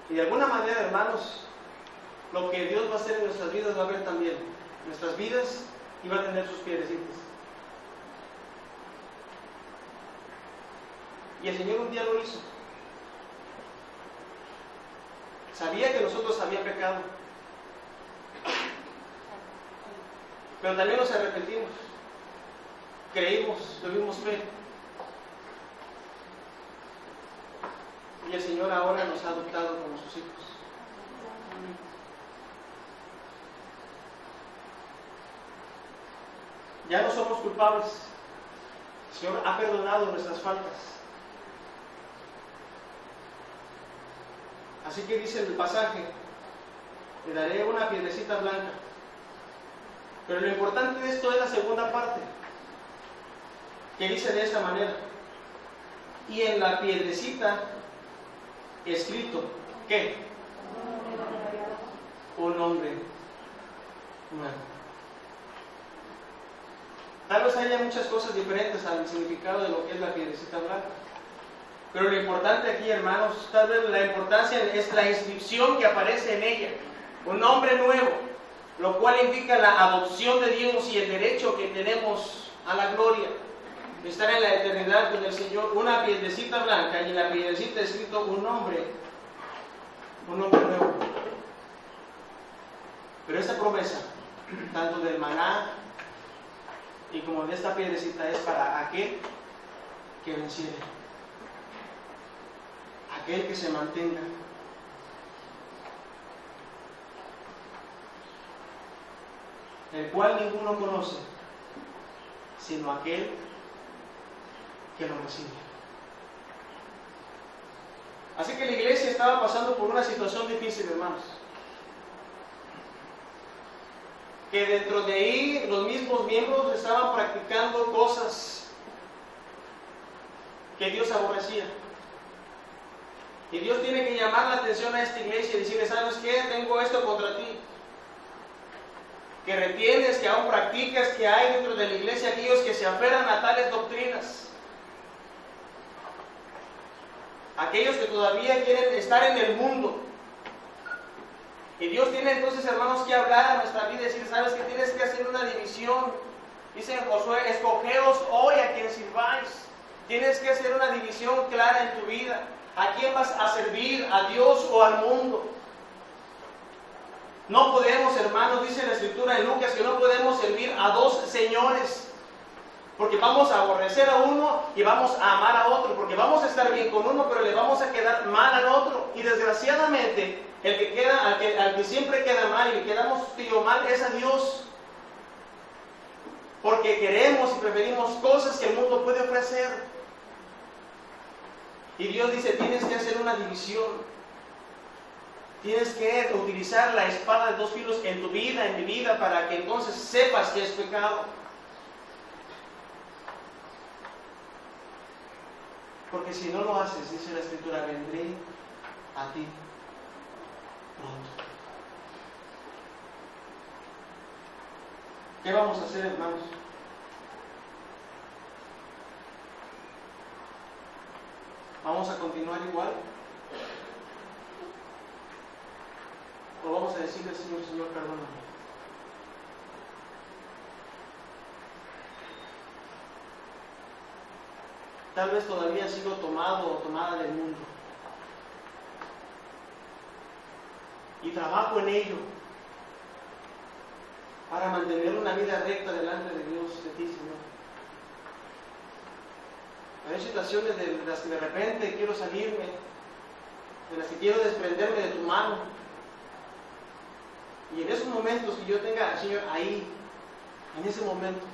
Y de alguna manera, hermanos, lo que Dios va a hacer en nuestras vidas va a haber también nuestras vidas, y va a tener sus piedrecitas. Y el Señor un día lo hizo. Sabía que nosotros habíamos pecado, pero también nos arrepentimos, creímos, tuvimos fe, y el Señor ahora nos ha adoptado como sus hijos. Ya no somos culpables. El Señor ha perdonado nuestras faltas. Así que dice el pasaje, le daré una piedrecita blanca. Pero lo importante de esto es la segunda parte, que dice de esta manera: y en la piedrecita escrito, ¿qué? Un nombre nuevo. Tal vez haya muchas cosas diferentes al significado de lo que es la piedrecita blanca. Pero lo importante aquí, hermanos, tal vez la importancia es la inscripción que aparece en ella. Un nombre nuevo, lo cual indica la adopción de Dios y el derecho que tenemos a la gloria, de estar en la eternidad con el Señor. Una piedrecita blanca, y en la piedrecita escrito un nombre nuevo. Pero esa promesa, tanto del maná y como de esta piedrecita, es para aquel que venciere, aquel que se mantenga, el cual ninguno conoce, sino aquel que lo recibe. Así que la iglesia estaba pasando por una situación difícil, hermanos. que dentro de ahí los mismos miembros estaban practicando cosas que Dios aborrecía. Y Dios tiene que llamar la atención a esta iglesia y decirle, ¿sabes qué? Tengo esto contra ti. Que retienes, que aún practicas, que hay dentro de la iglesia aquellos que se aferran a tales doctrinas. Aquellos que todavía quieren estar en el mundo. Y Dios tiene entonces, hermanos, que hablar a nuestra vida y decir, ¿sabes qué? Tienes que hacer una división. Dice en Josué, escogeos hoy a quien sirváis. Tienes que hacer una división clara en tu vida. ¿A quién vas a servir? ¿A Dios o al mundo? No podemos, hermanos, dice la Escritura en Lucas, que no podemos servir a dos señores. Porque vamos a aborrecer a uno y vamos a amar a otro. Porque vamos a estar bien con uno, pero le vamos a quedar mal al otro. Y desgraciadamente, el que queda, al que siempre queda mal y le quedamos mal es a Dios. Porque queremos y preferimos cosas que el mundo puede ofrecer. Y Dios dice, tienes que hacer una división. Tienes que utilizar la espada de dos filos en tu vida, en mi vida, para que entonces sepas que es pecado. Porque si no lo haces, dice la Escritura, vendré a ti pronto. ¿Qué vamos a hacer, hermanos? ¿Vamos a continuar igual? ¿O vamos a decirle al Señor, Señor, perdóname? Tal vez todavía sigo tomado o tomada del mundo. Y trabajo en ello para mantener una vida recta delante de Dios, de ti, Señor. Hay situaciones de las que de repente quiero salirme, de las que quiero desprenderme de tu mano. Y en esos momentos que yo tenga al Señor ahí, en ese momento,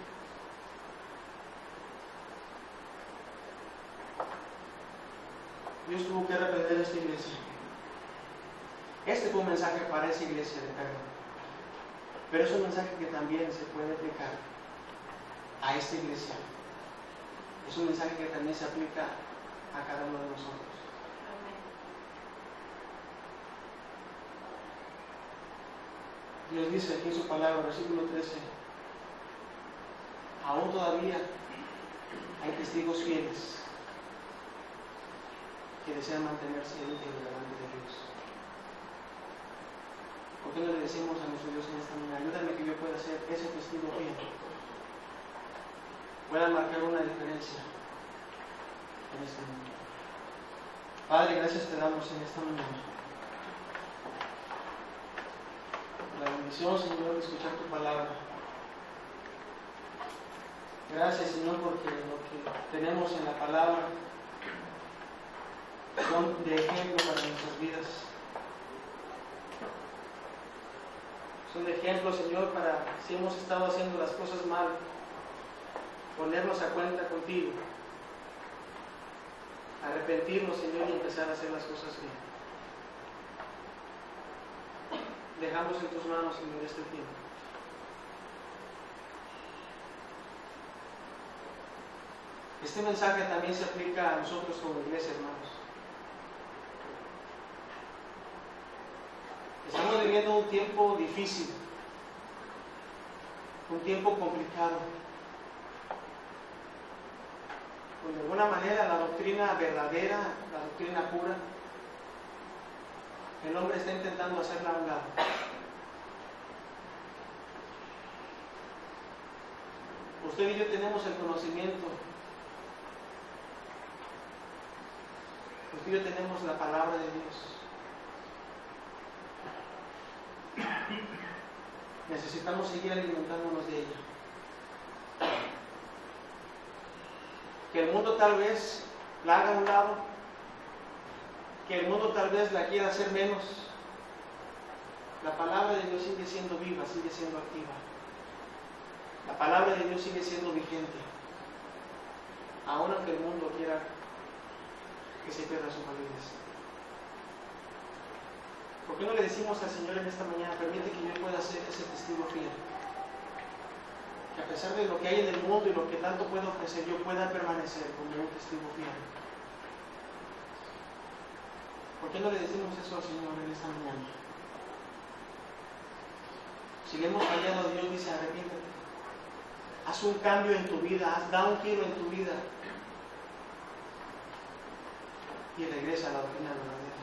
Dios tuvo que reprender a esta iglesia. Este fue un mensaje para esa iglesia de perdón. Pero es un mensaje que también se puede aplicar a esta iglesia. Es un mensaje que también se aplica a cada uno de nosotros. Dios dice aquí en su palabra, versículo 13, aún todavía hay testigos fieles que desean mantenerse íntegros delante de Dios. ¿Por qué no le decimos a nuestro Dios en esta mañana, ayúdame que yo pueda ser ese testigo fiel, pueda marcar una diferencia en este mundo? Padre, gracias te damos en esta mañana. La bendición, Señor, de escuchar tu palabra. Gracias, Señor, porque lo que tenemos en la palabra son de ejemplo para nuestras vidas. Son de ejemplo, Señor, para si hemos estado haciendo las cosas mal, ponernos a cuenta contigo, arrepentirnos, Señor, y empezar a hacer las cosas bien. Dejamos en tus manos, Señor, este tiempo. Este mensaje también se aplica a nosotros como iglesia, hermanos. Estamos viviendo un tiempo difícil, un tiempo complicado, pues de alguna manera la doctrina verdadera, la doctrina pura, el hombre está intentando hacerla a un lado. Usted y yo tenemos el conocimiento, usted y yo tenemos la palabra de Dios. Necesitamos seguir alimentándonos de ella. Que el mundo tal vez la haga a un lado, que el mundo tal vez la quiera hacer menos. La palabra de Dios sigue siendo viva, sigue siendo activa. La palabra de Dios sigue siendo vigente, aun aunque el mundo quiera que se pierda su validez. ¿Por qué no le decimos al Señor en esta mañana, permite que yo pueda ser ese testigo fiel? a pesar de lo que hay en el mundo y lo que tanto puedo ofrecer, yo pueda permanecer como un testigo fiel. ¿Por qué no le decimos eso al Señor en esta mañana? Si le hemos fallado a Dios, dice arrepiéntete. Haz un cambio en tu vida, da un giro en tu vida. Y regresa a la doctrina verdadera.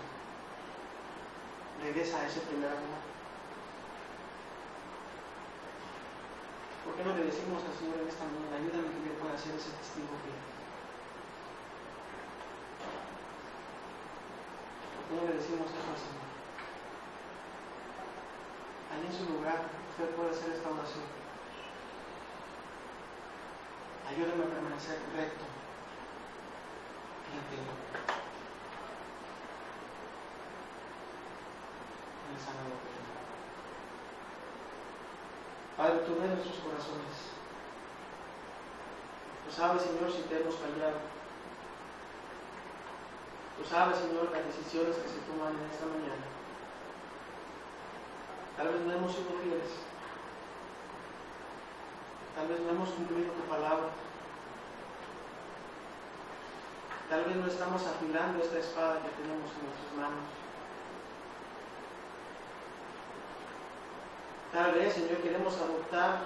Regresa a ese primer amor. ¿Por qué no le decimos al Señor en esta mañana, ayúdame que yo pueda ser ese testigo fiel? ¿Por qué no le decimos eso al Señor? Allí en su lugar, usted puede hacer esta oración. Ayúdame a permanecer recto y íntegro en el sano doctrina. Padre, tú ves nuestros corazones. Tú sabes, Señor, si te hemos fallado. Tú sabes, Señor, las decisiones que se toman en esta mañana. Tal vez no hemos sido fieles. Tal vez no hemos cumplido tu palabra. Tal vez no estamos afilando esta espada que tenemos en nuestras manos. Tal vez, Señor, queremos adoptar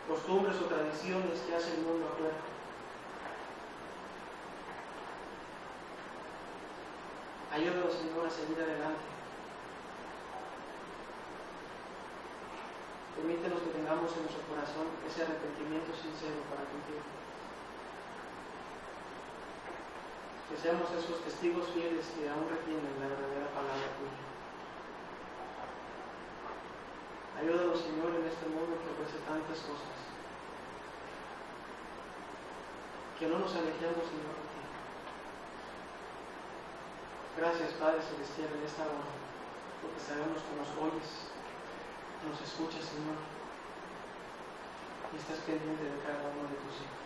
costumbres o tradiciones que hace el mundo afuera. Ayúdanos, Señor, a seguir adelante. Permítenos que tengamos en nuestro corazón ese arrepentimiento sincero para contigo. Que seamos esos testigos fieles que aún retienen la verdadera palabra tuya. Ayúdanos, Señor, en este mundo que ofrece tantas cosas. Que no nos alejemos, Señor, de ti. Gracias, Padre Celestial, en esta hora, porque sabemos que nos oyes, nos escuchas, Señor, y estás pendiente de cada uno de tus hijos.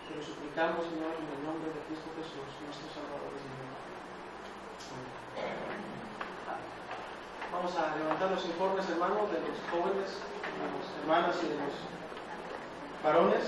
Te lo suplicamos, Señor, en el nombre de Cristo Jesús, nuestro Salvador y Señor. Amén. Vamos a levantar los informes, hermanos, de los jóvenes, de las hermanas y de los varones.